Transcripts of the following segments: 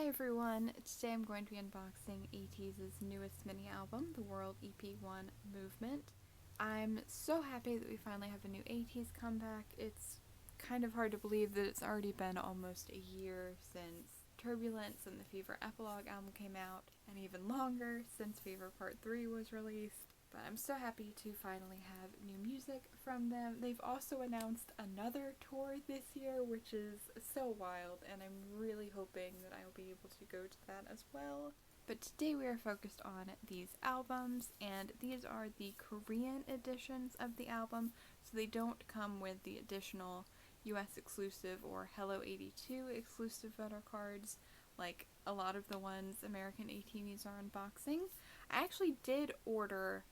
Hi everyone, today I'm going to be unboxing ATEEZ's newest mini album, the WORLD EP.1 Movement. I'm so happy that we finally have a new ATEEZ comeback. It's kind of hard to believe that it's already been almost a year since Turbulence and the Fever Epilogue album came out, and even longer since Fever Part 3 was released. But I'm so happy to finally have new music from them. They've also announced another tour this year, which is so wild, and I'm really hoping that I will be able to go to that as well. But today we are focused on these albums, and these are the Korean editions of the album, so they don't come with the additional US exclusive or Hello 82 exclusive photo cards like a lot of the ones American ATEEZ are unboxing. I actually did order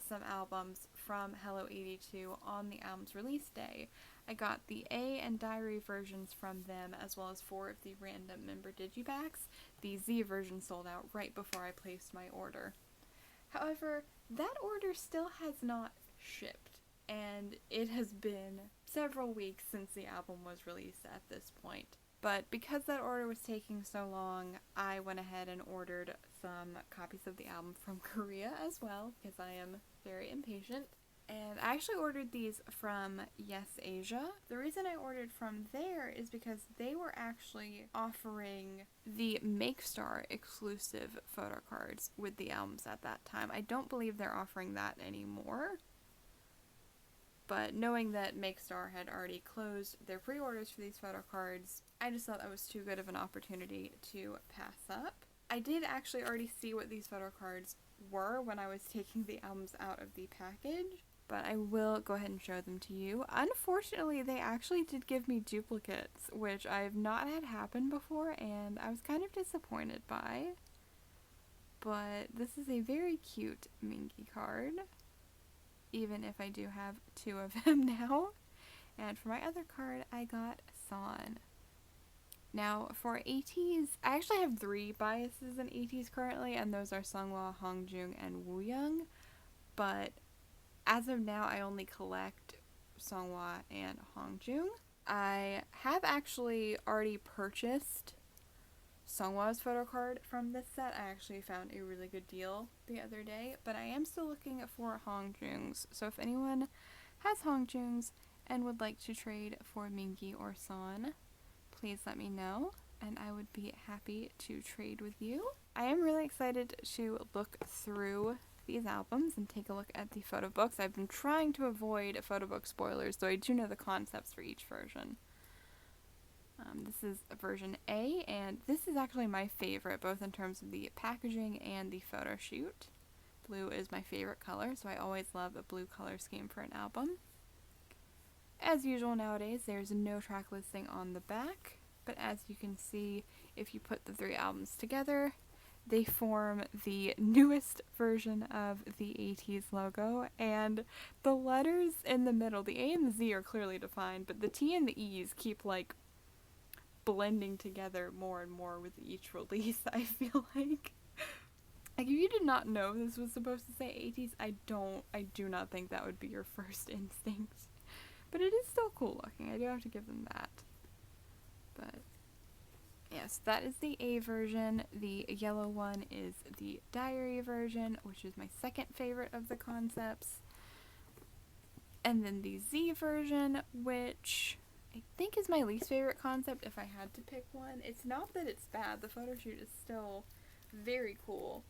some albums from Hello 82 on the album's release day. I got the A and Diary versions from them, as well as 4 of the random member digipacks. The Z version sold out right before I placed my order. However, that order still has not shipped, and it has been several weeks since the album was released at this point. But because that order was taking so long, I went ahead and ordered some copies of the album from Korea as well, because I am very impatient. And I actually ordered these from Yes Asia. The reason I ordered from there is because they were actually offering the Makestar exclusive photo cards with the albums at that time. I don't believe they're offering that anymore. But knowing that Makestar had already closed their pre-orders for these photo cards, I just thought that was too good of an opportunity to pass up. I did actually already see what these photo cards were when I was taking the albums out of the package, but I will go ahead and show them to you. Unfortunately, they actually did give me duplicates, which I have not had happen before, and I was kind of disappointed by. But this is a very cute Minky card, even if I do have 2 of them now. And for my other card, I got San. Now, for ATEEZ, I actually have 3 biases in ATEEZ currently, and those are Seonghwa, Hongjoong, and Wooyoung. But as of now, I only collect Seonghwa and Hongjoong. I have actually already purchased Seonghwa's photo card from this set. I actually found a really good deal the other day, but I am still looking for Hongjoong's. So if anyone has Hongjoong's and would like to trade for Minky or San, please let me know, and I would be happy to trade with you. I am really excited to look through these albums and take a look at the photo books. I've been trying to avoid photo book spoilers, though I do know the concepts for each version. This is version A, and this is actually my favorite, both in terms of the packaging and the photo shoot. Blue is my favorite color, so I always love a blue color scheme for an album. As usual nowadays, there's no track listing on the back, but as you can see, if you put the 3 albums together, they form the newest version of the ATEEZ logo, and the letters in the middle, the A and the Z are clearly defined, but the T and the E's keep blending together more and more with each release, I feel like. If you did not know this was supposed to say ATEEZ, I do not think that would be your first instinct. But it is still cool looking, I do have to give them that. But yes, that is the A version. The yellow one is the diary version, which is my second favorite of the concepts. And then the Z version, which I think is my least favorite concept if I had to pick one. It's not that it's bad, the photo shoot is still very cool.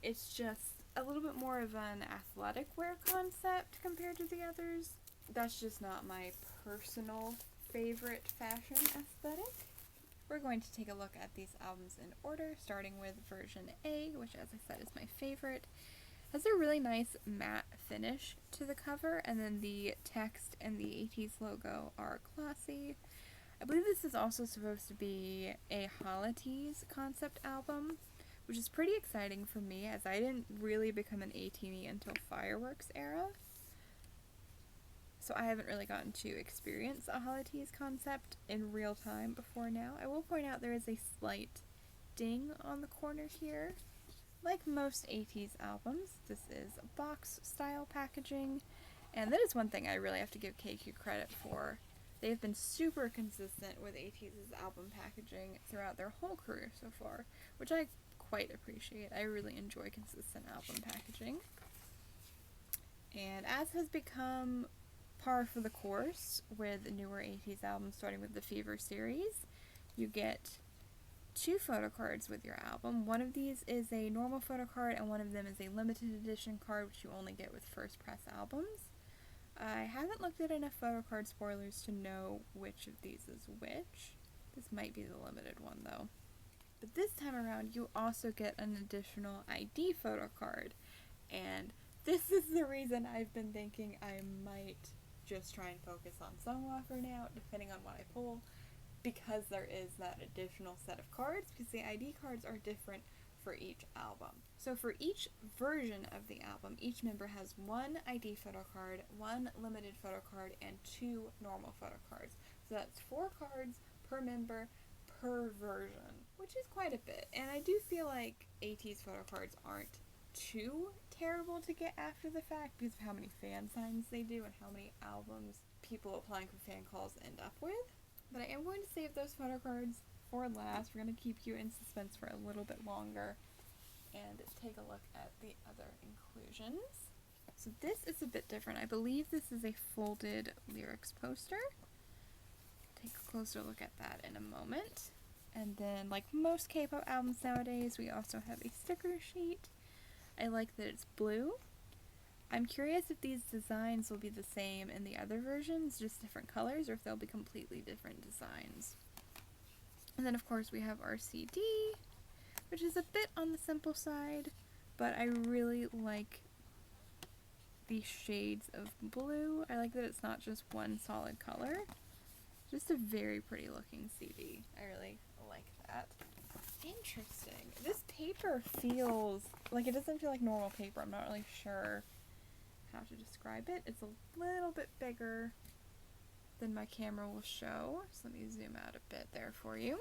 It's just a little bit more of an athletic wear concept compared to the others. That's just not my personal favorite fashion aesthetic. We're going to take a look at these albums in order, starting with version A, which as I said is my favorite. Has a really nice matte finish to the cover, and then the text and the ATEEZ logo are classy. I believe this is also supposed to be a ATEEZ concept album, which is pretty exciting for me, as I didn't really become an ATEEZ until Fireworks era. So I haven't really gotten to experience a ATEEZ concept in real time before now. I will point out there is a slight ding on the corner here. Like most ATEEZ albums, this is box style packaging, and that is one thing I really have to give KQ credit for. They've been super consistent with ATEEZ's album packaging throughout their whole career so far, which I quite appreciate. I really enjoy consistent album packaging. And as has become par for the course with newer ATEEZ albums, starting with the Fever series, you get 2 photo cards with your album. One of these is a normal photo card, and one of them is a limited edition card, which you only get with first press albums. I haven't looked at enough photo card spoilers to know which of these is which. This might be the limited one, though. But this time around, you also get an additional ID photo card, and this is the reason I've been thinking I might just try and focus on Song Walker now, depending on what I pull, because there is that additional set of cards, because the ID cards are different for each album. So for each version of the album, each member has 1 ID photo card, 1 limited photo card, and 2 normal photo cards. So that's 4 cards per member per version, which is quite a bit. And I do feel like ATEEZ photo cards aren't too terrible to get after the fact because of how many fan signs they do and how many albums people applying for fan calls end up with. But I am going to save those photo cards for last. We're going to keep you in suspense for a little bit longer and take a look at the other inclusions. So this is a bit different. I believe this is a folded lyrics poster. Take a closer look at that in a moment. And then, like most K-pop albums nowadays, we also have a sticker sheet. I like that it's blue. I'm curious if these designs will be the same in the other versions, just different colors, or if they'll be completely different designs. And then of course we have our CD, which is a bit on the simple side, but I really like the shades of blue. I like that it's not just one solid color. Just a very pretty looking CD. I really like that. Interesting. This paper feels like it doesn't feel like normal paper. I'm not really sure how to describe it. It's a little bit bigger than my camera will show. So let me zoom out a bit there for you.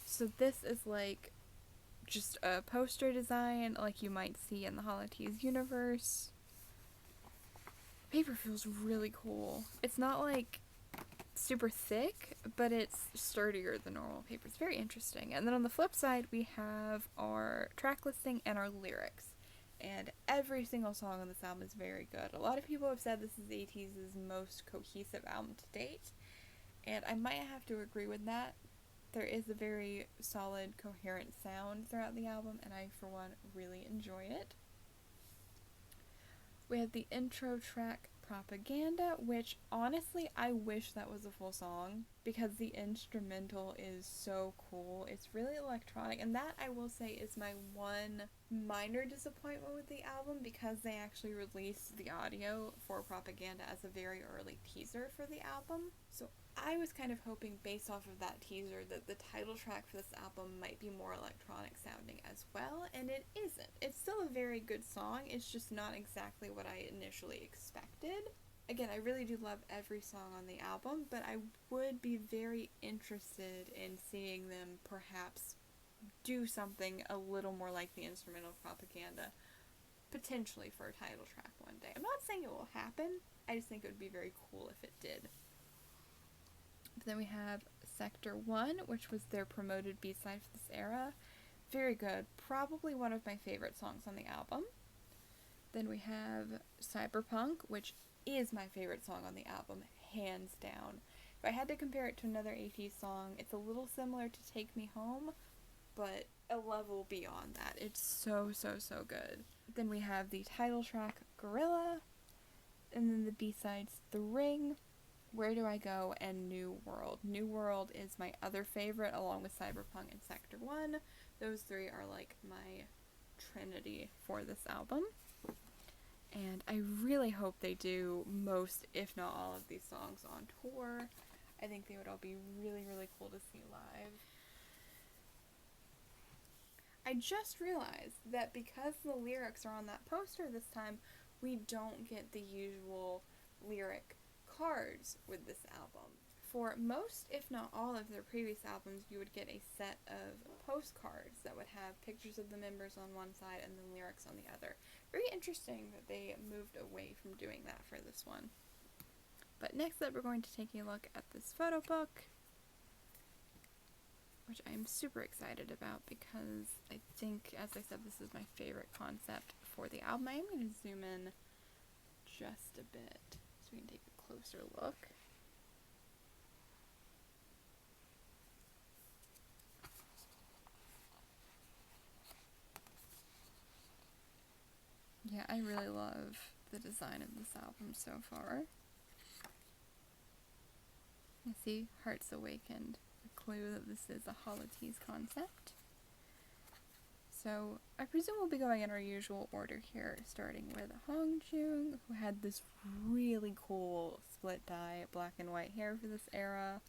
So this is like just a poster design like you might see in the ATEEZ universe. Paper feels really cool. It's not like super thick, but it's sturdier than normal paper. It's very interesting. And then on the flip side, we have our track listing and our lyrics. And every single song on this album is very good. A lot of people have said this is ATEEZ's most cohesive album to date, and I might have to agree with that. There is a very solid, coherent sound throughout the album, and I, for one, really enjoy it. We have the intro track, Propaganda, which honestly I wish that was a full song because the instrumental is so cool. It's really electronic, and that I will say is my one minor disappointment with the album because they actually released the audio for Propaganda as a very early teaser for the album. So I was kind of hoping based off of that teaser that the title track for this album might be more electronic sounding as well, and it isn't. It's still a very good song, it's just not exactly what I initially expected. Again, I really do love every song on the album, but I would be very interested in seeing them perhaps do something a little more like the instrumental Propaganda, potentially for a title track one day. I'm not saying it will happen, I just think it would be very cool if it did. But then we have Sector 1, which was their promoted B-side for this era. Very good. Probably one of my favorite songs on the album. Then we have Cyberpunk, which is my favorite song on the album, hands down. If I had to compare it to another ATEEZ song, it's a little similar to Take Me Home, but a level beyond that. It's so, so, so good. Then we have the title track, Gorilla, and then the B-sides, The Ring, Where Do I Go, and New World. New World is my other favorite, along with Cyberpunk and Sector 1. Those three are like my trinity for this album. And I really hope they do most, if not all, of these songs on tour. I think they would all be really, really cool to see live. I just realized that because the lyrics are on that poster this time, we don't get the usual lyric cards with this album. For most, if not all, of their previous albums, you would get a set of postcards that would have pictures of the members on one side and the lyrics on the other. Very interesting that they moved away from doing that for this one. But next up, we're going to take a look at this photo book, which I'm super excited about because I think, as I said, this is my favorite concept for the album. I am going to zoom in just a bit so we can take a closer look. Yeah, I really love the design of this album so far. You see, Hearts Awakened, a clue that this is a ATEEZ concept. So, I presume we'll be going in our usual order here, starting with Hongjoong, who had this really cool split dye black and white hair for this era.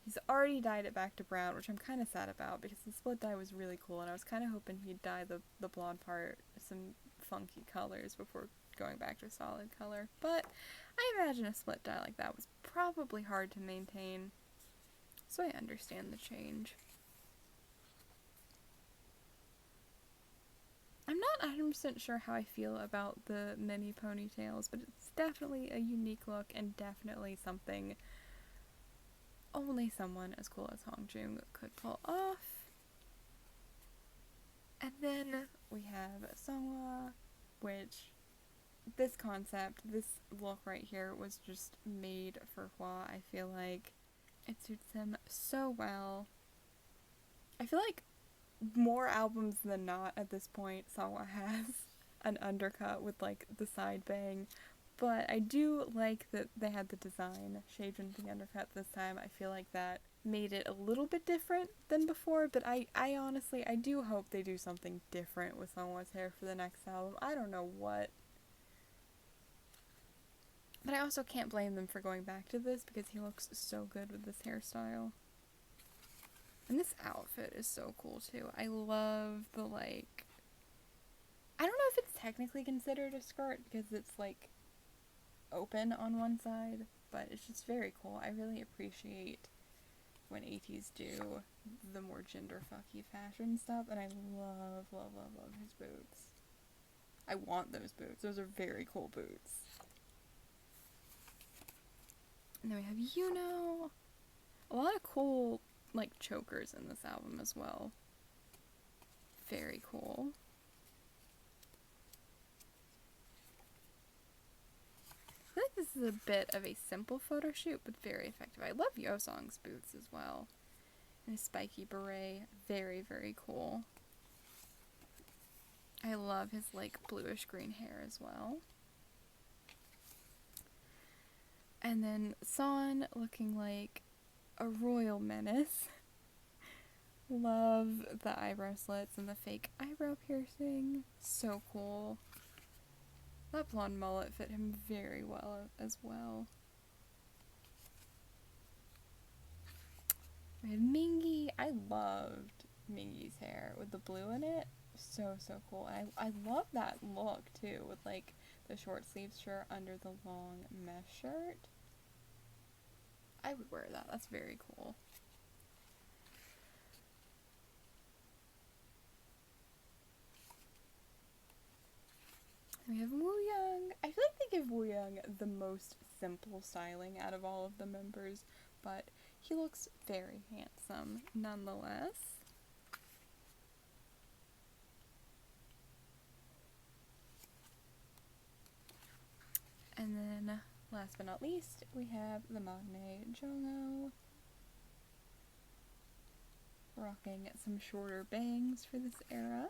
He's already dyed it back to brown, which I'm kind of sad about because the split dye was really cool, and I was kind of hoping he'd dye the blonde part some funky colors before going back to solid color. But I imagine a split dye like that was probably hard to maintain, so I understand the change. I'm not 100% sure how I feel about the mini ponytails, but it's definitely a unique look and definitely something only someone as cool as Hongjoong could pull off. And then we have Seonghwa, which this concept, this look right here was just made for Hwa. I feel like it suits him so well. I feel like more albums than not at this point, Seonghwa has an undercut with like the side bang. But I do like that they had the design shaped into the undercut this time. I feel like that made it a little bit different than before, but I honestly, I do hope they do something different with Seonghwa's hair for the next album. I don't know what. But I also can't blame them for going back to this because he looks so good with this hairstyle. And this outfit is so cool too. I love the like, I don't know if it's technically considered a skirt because it's like open on one side, but it's just very cool. I really appreciate when ATEEZ do the more gender fucky fashion stuff, and I love, love, love, love his boots. I want those boots. Those are very cool boots. And then we have Yuno. A lot of cool like chokers in this album as well. Very cool. I feel like this is a bit of a simple photo shoot, but very effective. I love Yosong's boots as well. And his spiky beret, very, very cool. I love his like bluish green hair as well. And then Son looking like a royal menace. Love the eyebrow slits and the fake eyebrow piercing. So cool. That blonde mullet fit him very well as well. We have Mingi. I loved Mingi's hair with the blue in it. So, so cool. And I love that look too, with like the short sleeves shirt under the long mesh shirt. I would wear that. That's very cool. We have Wooyoung. I feel like they give Wooyoung the most simple styling out of all of the members, but he looks very handsome nonetheless. And then, last but not least, we have the maknae Jongho, rocking some shorter bangs for this era.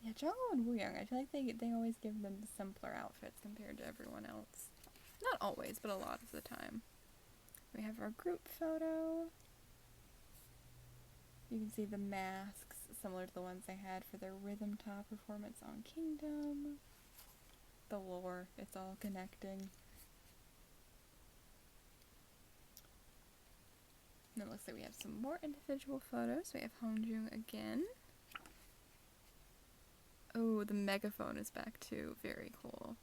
Yeah, Jongho and Wooyoung, I feel like they always give them the simpler outfits compared to everyone else. Not always, but a lot of the time. We have our group photo. You can see the masks, similar to the ones they had for their Rhythm Top performance on Kingdom. The lore, it's all connecting. And it looks like we have some more individual photos. We have Hongjoong again. Oh, the megaphone is back too. Very cool.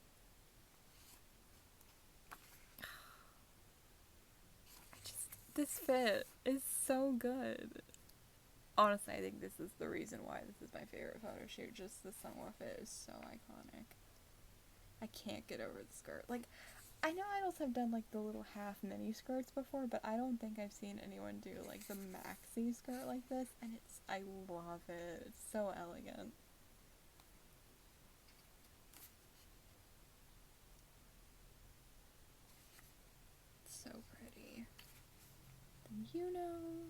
This fit is so good. Honestly, I think this is the reason why this is my favorite photo shoot. Just the Seonghwa fit is so iconic. I can't get over the skirt. Like, I know idols have done like the little half mini skirts before, but I don't think I've seen anyone do like the maxi skirt like this, and I love it. It's so elegant. So pretty. You know.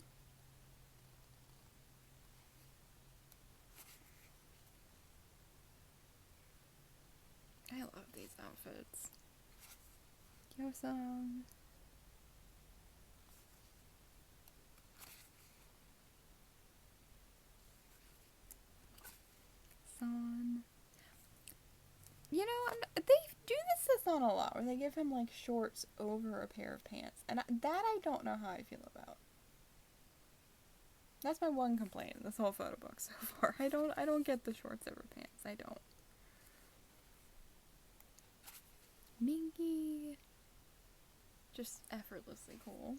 I love these outfits. Yosan. San. You know, they do this to San a lot, where they give him like shorts over a pair of pants, and that I don't know how I feel about. That's my one complaint in this whole photo book so far. I don't get the shorts over pants. I don't. Mingy. Just effortlessly cool.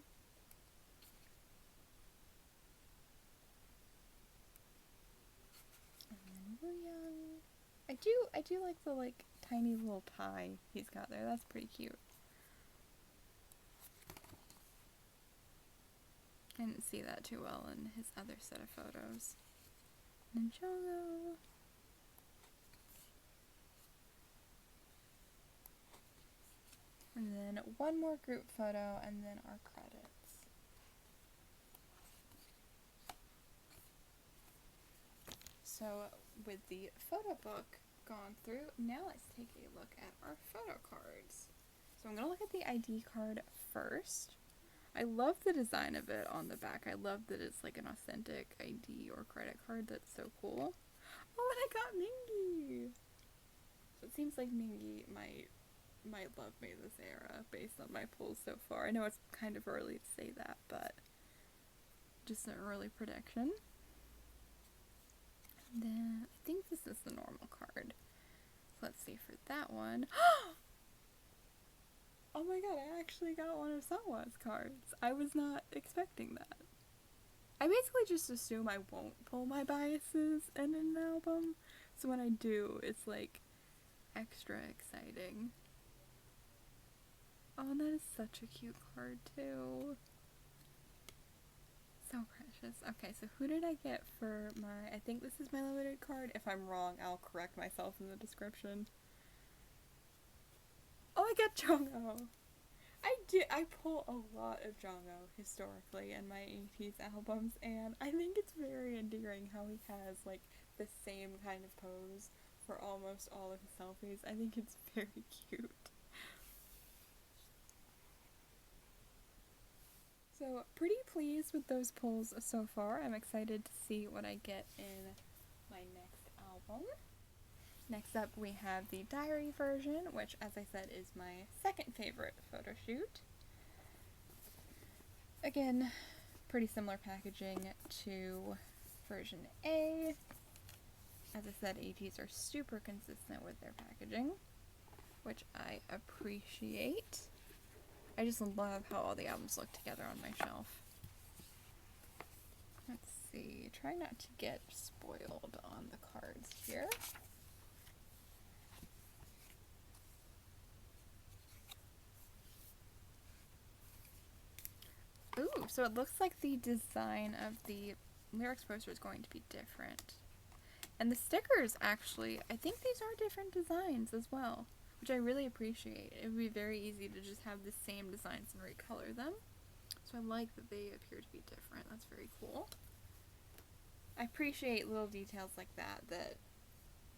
And then Wooyoung. I do like the like tiny little tie he's got there. That's pretty cute. I didn't see that too well in his other set of photos. Ninjago. And then one more group photo and then our credits. So with the photo book gone through, now let's take a look at our photo cards. So I'm going to look at the ID card first. I love the design of it on the back. I love that it's like an authentic ID or credit card. That's so cool. Oh, and I got Mingy! So it seems like Mingy might love me this era based on my pulls so far. I know it's kind of early to say that, but just an early prediction. And then I think this is the normal card. So let's see for that one. Oh my god, I actually got one of Sangwa's cards. I was not expecting that. I basically just assume I won't pull my biases in an album, so when I do, it's like extra exciting. Oh, and that is such a cute card too. So precious. Okay, so who did I get for my, I think this is my limited card. If I'm wrong, I'll correct myself in the description. Oh, I got Jongho. I pull a lot of Jongho historically in my ATEEZ albums, and I think it's very endearing how he has like the same kind of pose for almost all of his selfies. I think it's very cute. So pretty pleased with those pulls so far. I'm excited to see what I get in my next album. Next up we have the diary version, which as I said is my second favorite photo shoot. Again, pretty similar packaging to version A. As I said, ATEEZ are super consistent with their packaging, which I appreciate. I just love how all the albums look together on my shelf. Let's see, try not to get spoiled on the cards here. Ooh, so it looks like the design of the lyrics poster is going to be different. And the stickers, actually, I think these are different designs as well, which I really appreciate. It would be very easy to just have the same designs and recolor them. So I like that they appear to be different. That's very cool. I appreciate little details like that that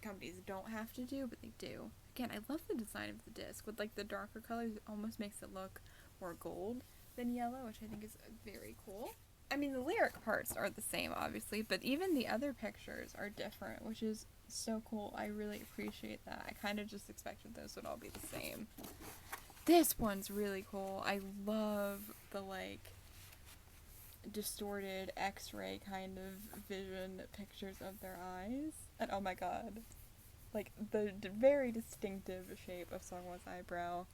companies don't have to do, but they do. Again, I love the design of the disc. With like the darker colors, it almost makes it look more gold than yellow, which I think is very cool. I mean, the lyric parts are the same, obviously, but even the other pictures are different, which is so cool. I really appreciate that. I kind of just expected those would all be the same. This one's really cool. I love the, like, distorted X-ray kind of vision pictures of their eyes. And oh my god. Like, the very distinctive shape of Sangwa's eyebrow.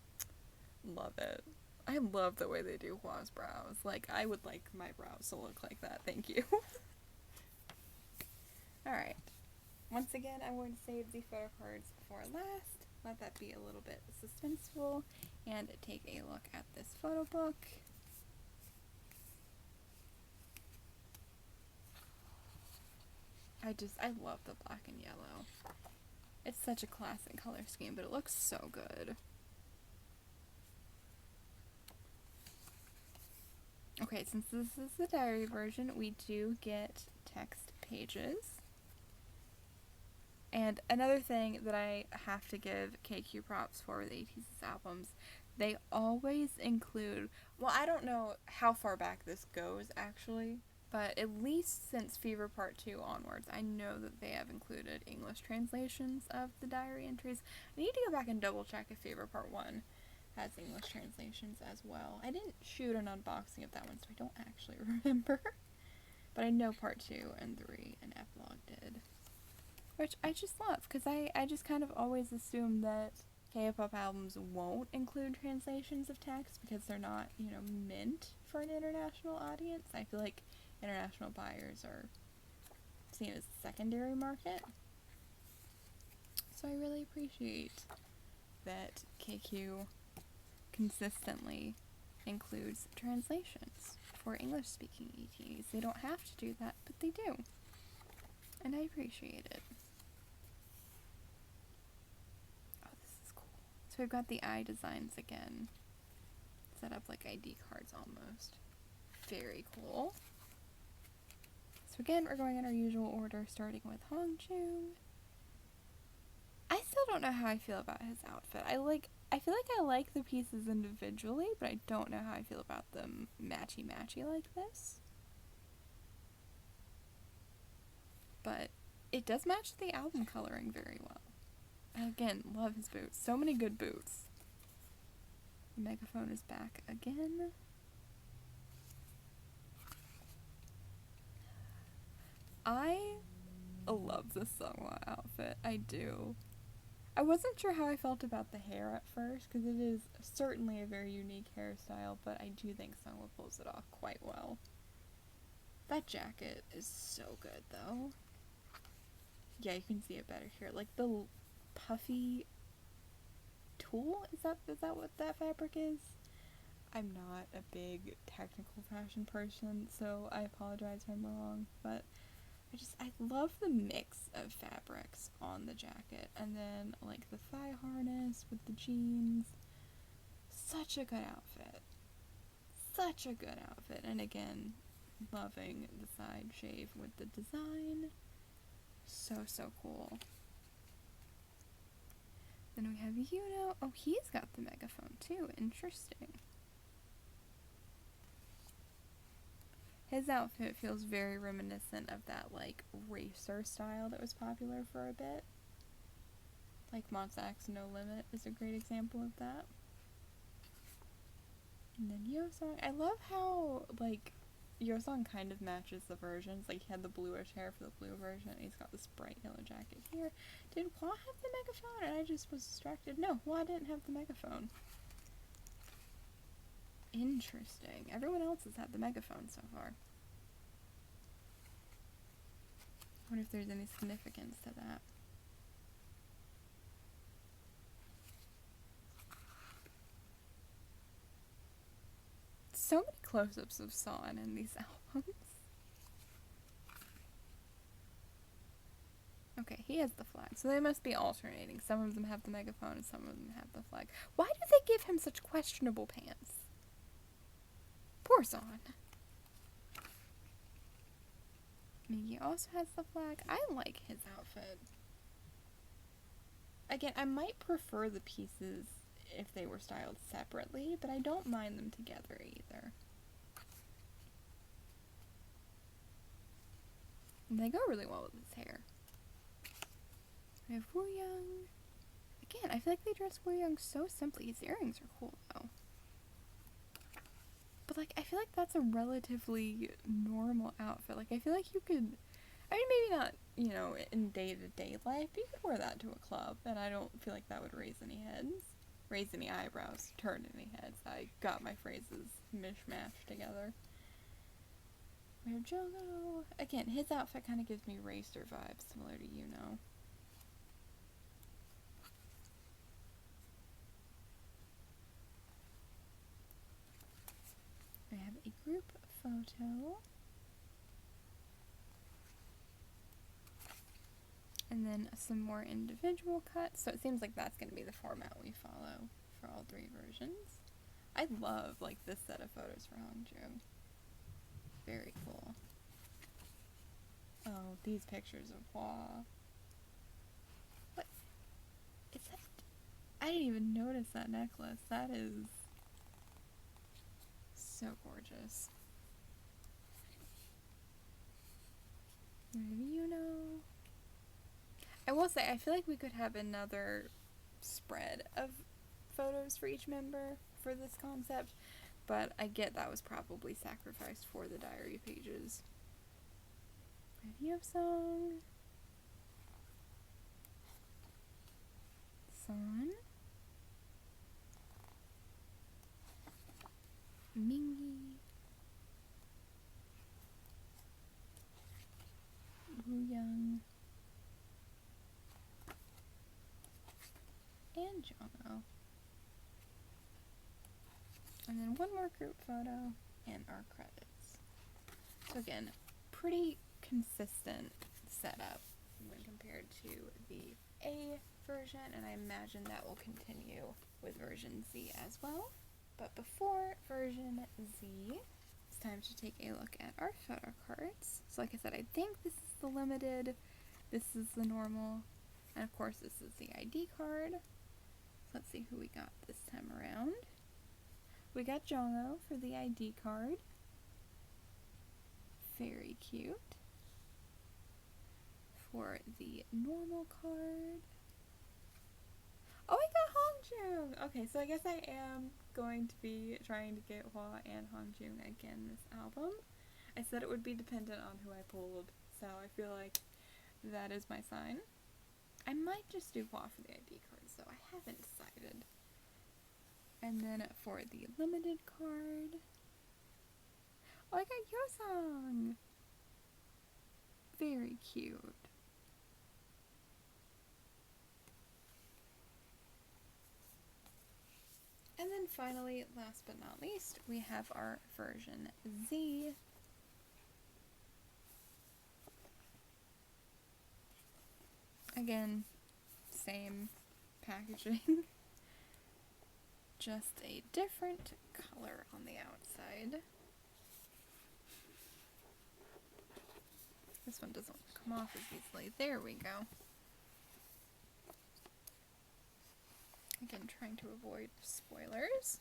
Love it. I love the way they do Hwa's brows. Like, I would like my brows to look like that. Thank you. Alright. Once again, I'm going to save the photo cards for last. Let that be a little bit suspenseful. and take a look at this photo book. I love the black and yellow. It's such a classic color scheme, but it looks so good. Okay, since this is the diary version, we do get text pages. And another thing that I have to give KQ props for with ATEEZ's albums, they always include, well, I don't know how far back this goes actually, but at least since Fever Part 2 onwards, I know that they have included English translations of the diary entries. I need to go back and double check if Fever Part 1 has English translations as well. I didn't shoot an unboxing of that one, so I don't actually remember. But I know Part 2 and 3 and Epilogue did. Which I just love, because I just kind of always assume that K-pop albums won't include translations of text because they're not, you know, meant for an international audience. I feel like international buyers are seen as a secondary market. So I really appreciate that KQ consistently includes translations for English-speaking ATEEZ. They don't have to do that, but they do. And I appreciate it. Oh, this is cool. So we've got the eye designs again. Set up like ID cards almost. Very cool. So again, we're going in our usual order, starting with Hongjoong. I still don't know how I feel about his outfit. I feel like I like the pieces individually, but I don't know how I feel about them matchy-matchy like this. But it does match the album coloring very well. And again, love his boots. So many good boots. The megaphone is back again. I love this Sungwoo outfit. I do. I wasn't sure how I felt about the hair at first, because it is certainly a very unique hairstyle, but I do think Sungwoo pulls it off quite well. That jacket is so good, though. Yeah, you can see it better here. Like, the puffy tulle? Is that what that fabric is? I'm not a big technical fashion person, so I apologize if I'm wrong, but I love the mix of fabrics on the jacket, and then like the thigh harness with the jeans. Such a good outfit. Such a good outfit. And again, loving the side shave with the design. So cool. Then we have Yuno. Oh, he's got the megaphone too. Interesting. His outfit feels very reminiscent of that, like, racer style that was popular for a bit. Like, Monsta's No Limit is a great example of that. And then Yeosang. I love how, like, Yeosang kind of matches the versions. Like, he had the bluish hair for the blue version, and he's got this bright yellow jacket here. Did Hwa have the megaphone, and I just was distracted? No, Hwa didn't have the megaphone. Interesting. Everyone else has had the megaphone so far. I wonder if there's any significance to that. So many close-ups of Son in these albums. Okay, he has the flag, so they must be alternating. Some of them have the megaphone and some of them have the flag. Why do they give him such questionable pants? Poor Son. Miggy also has the flag. I like his outfit. Again, I might prefer the pieces if they were styled separately, but I don't mind them together either. And they go really well with his hair. We have Wooyoung. Again, I feel like they dress Wooyoung so simply. His earrings are cool, though. But, like, I feel like that's a relatively normal outfit. Like, I feel like you could, I mean, maybe not, you know, in day-to-day life, but you could wear that to a club, and I don't feel like that would raise any heads. Raise any eyebrows, turn any heads. I got my phrases mishmashed together. We have Jogo. Again, his outfit kind of gives me racer vibes, similar to Yuno. photo. And then some more individual cuts. So it seems like that's going to be the format we follow for all 3 versions. I love like this set of photos for Hongju. Very cool. Oh, these pictures of Hua. What? Is that? I didn't even notice that necklace. That is so gorgeous. Maybe you know. I will say, I feel like we could have another spread of photos for each member for this concept, but I get that was probably sacrificed for the diary pages. Radio song. Son. Mingy. Woo Young. And Jongho. And then one more group photo and our credits. So again, pretty consistent setup when compared to the A version, and I imagine that will continue with version Z as well. But before version Z, it's time to take a look at our photo cards. So like I said, I think this is the limited, this is the normal, and of course this is the ID card. So let's see who we got this time around. We got Jongho for the ID card. Very cute. For the normal card. Oh, I got Hongju! Okay, so I guess I am going to be trying to get Hua and Hongju again this album. I said it would be dependent on who I pulled, so I feel like that is my sign. I might just do Hua for the ID cards, though. I haven't decided. And then for the limited card, oh, I got Yosong! Very cute. And then finally, last but not least, we have our version Z. Again, same packaging. Just a different color on the outside. This one doesn't come off as easily. There we go. Again, trying to avoid spoilers.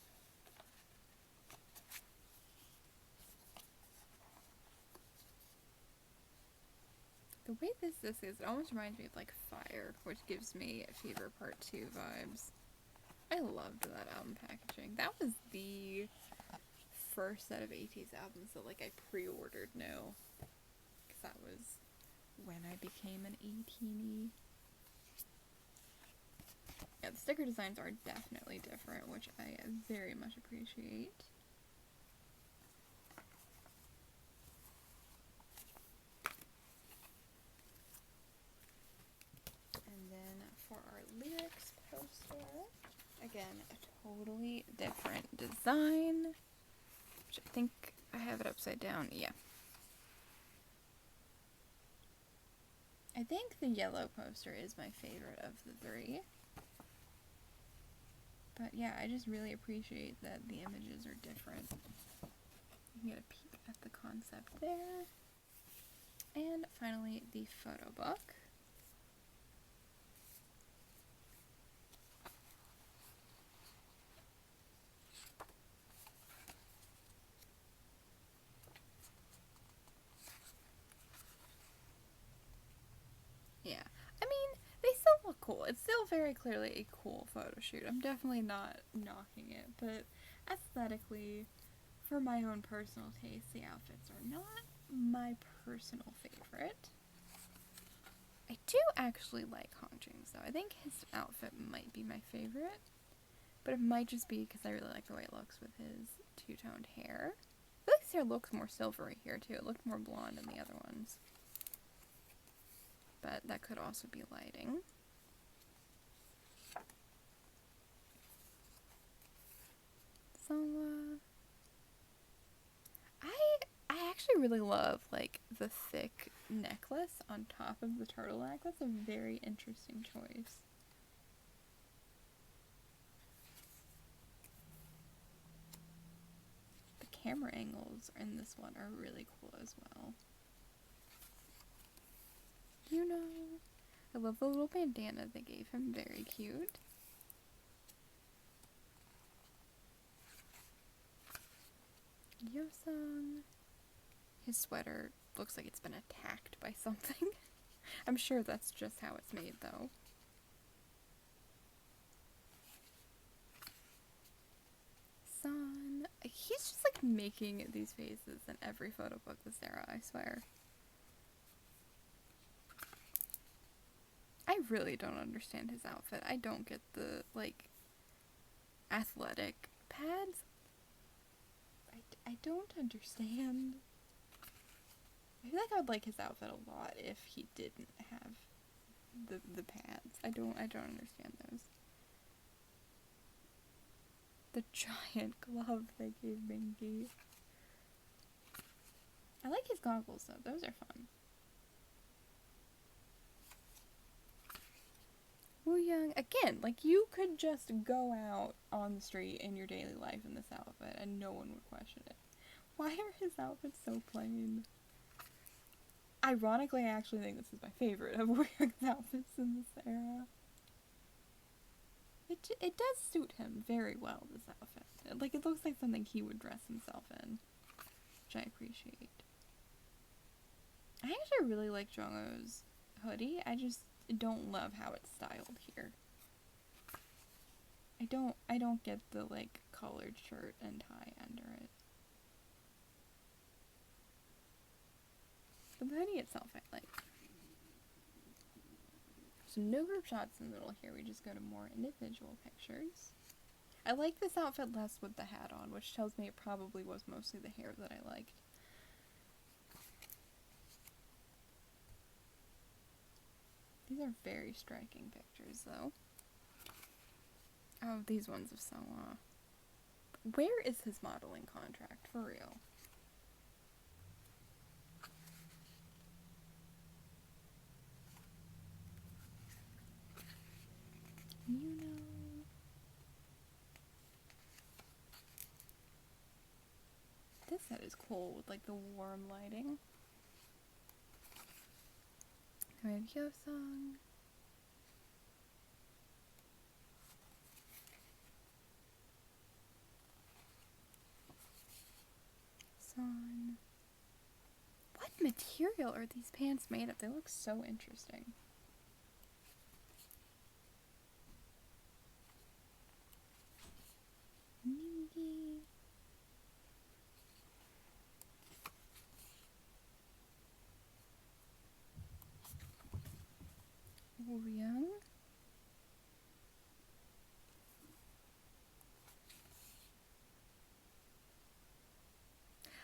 The way this is, it almost reminds me of like Fire, which gives me Fever Part 2 vibes. I loved that album packaging. That was the first set of ATEEZ albums that like I pre-ordered now, because that was when I became an A-teenie. Yeah, the sticker designs are definitely different, which I very much appreciate. And then for our lyrics poster, again, a totally different design, which I think I have it upside down. Yeah. I think the yellow poster is my favorite of the 3. But yeah, I just really appreciate that the images are different. You can get a peek at the concept there. And finally, the photo book. Yeah, I mean, they still look cool. It's still very clearly a cool photo shoot. I'm definitely not knocking it, but aesthetically, for my own personal taste, the outfits are not my personal favorite. I do actually like Hongjung's though. I think his outfit might be my favorite, but it might just be because I really like the way it looks with his two-toned hair. I feel like his hair looks more silvery here too. It looked more blonde in the other ones. But that could also be lighting. So, I I actually really love, like, the thick necklace on top of the turtleneck. That's a very interesting choice. The camera angles in this one are really cool as well. You know, I love the little bandana they gave him. Very cute. Yosung. His sweater looks like it's been attacked by something. I'm sure that's just how it's made, though. Son. He's just, like, making these faces in every photo book with Sarah, I swear. I really don't understand his outfit. I don't get the, like, athletic pads. I don't understand. I feel like I would like his outfit a lot if he didn't have the pads. I don't understand those. The giant glove they gave Mingy. I like his goggles though. Those are fun. Wooyoung, again, like, you could just go out on the street in your daily life in this outfit and no one would question it. Why are his outfits so plain? Ironically, I actually think this is my favorite of Wooyoung's outfits in this era. It does suit him very well, this outfit. Like, it looks like something he would dress himself in, which I appreciate. I actually really like Jongho's hoodie. I just don't love how it's styled here. I don't get the, like, collared shirt and tie under it. But the hoodie itself I like. So no group shots in the middle here, we just go to more individual pictures. I like this outfit less with the hat on, which tells me it probably was mostly the hair that I liked. These are very striking pictures, though. Oh, these ones of Sawa. Where is his modeling contract, for real? You know. This set is cool with, like, the warm lighting. We have Hyosung. Son. What material are these pants made of? They look so interesting. Mingy. Wooyoung.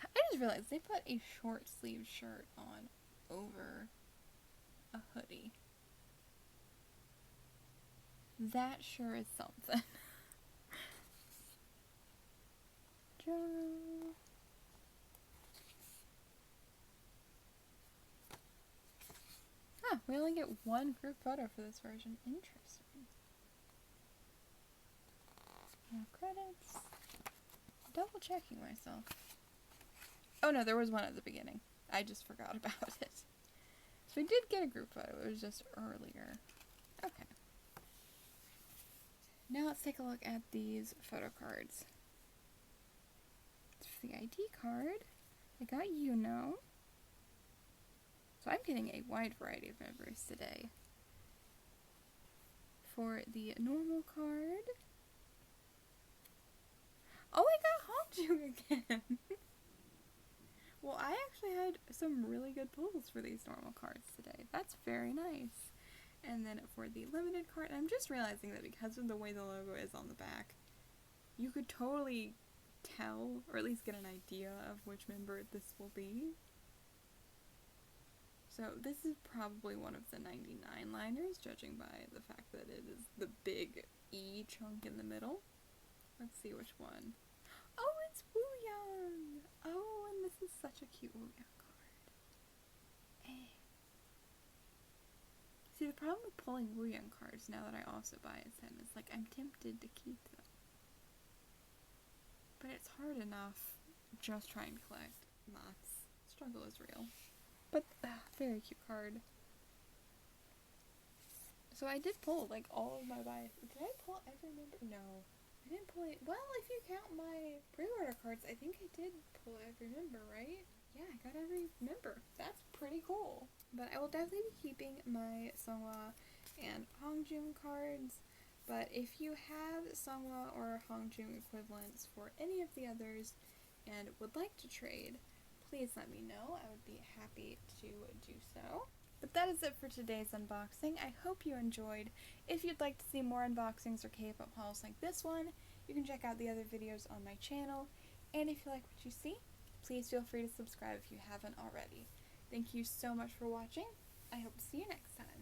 I just realized they put a short sleeve shirt on over a hoodie. That sure is something. Joe. Ah, we only get one group photo for this version. Interesting. Now credits. Double checking myself. Oh no, there was one at the beginning. I just forgot about it. So we did get a group photo. It was just earlier. Okay. Now let's take a look at these photo cards. For the ID card, I got Yuno. So I'm getting a wide variety of members today. For the normal card, oh, I got Hongju again! Well, I actually had some really good pulls for these normal cards today. That's very nice. And then for the limited card, I'm just realizing that because of the way the logo is on the back, you could totally tell, or at least get an idea of which member this will be. So this is probably one of the 99 liners, judging by the fact that it is the big E chunk in the middle. Let's see which one. Oh, it's Wooyoung! Oh, and the this is such a cute Wooyoung card. Eh. See, the problem with pulling Wooyoung cards now that I also buy a set is, like, I'm tempted to keep them. But it's hard enough just trying to collect lots. Struggle is real. But, very cute card. So I did pull, like, all of my buys. Did I pull every member? No. I didn't pull it. Well, if you count my pre-order cards, I think I did pull every member, right? Yeah, I got every member. That's pretty cool. But I will definitely be keeping my Seonghwa and Hongjoong cards. But if you have Seonghwa or Hongjoong equivalents for any of the others and would like to trade, please let me know. I would be happy to do so. But that is it for today's unboxing. I hope you enjoyed. If you'd like to see more unboxings or K-pop hauls like this one, you can check out the other videos on my channel. And if you like what you see, please feel free to subscribe if you haven't already. Thank you so much for watching. I hope to see you next time.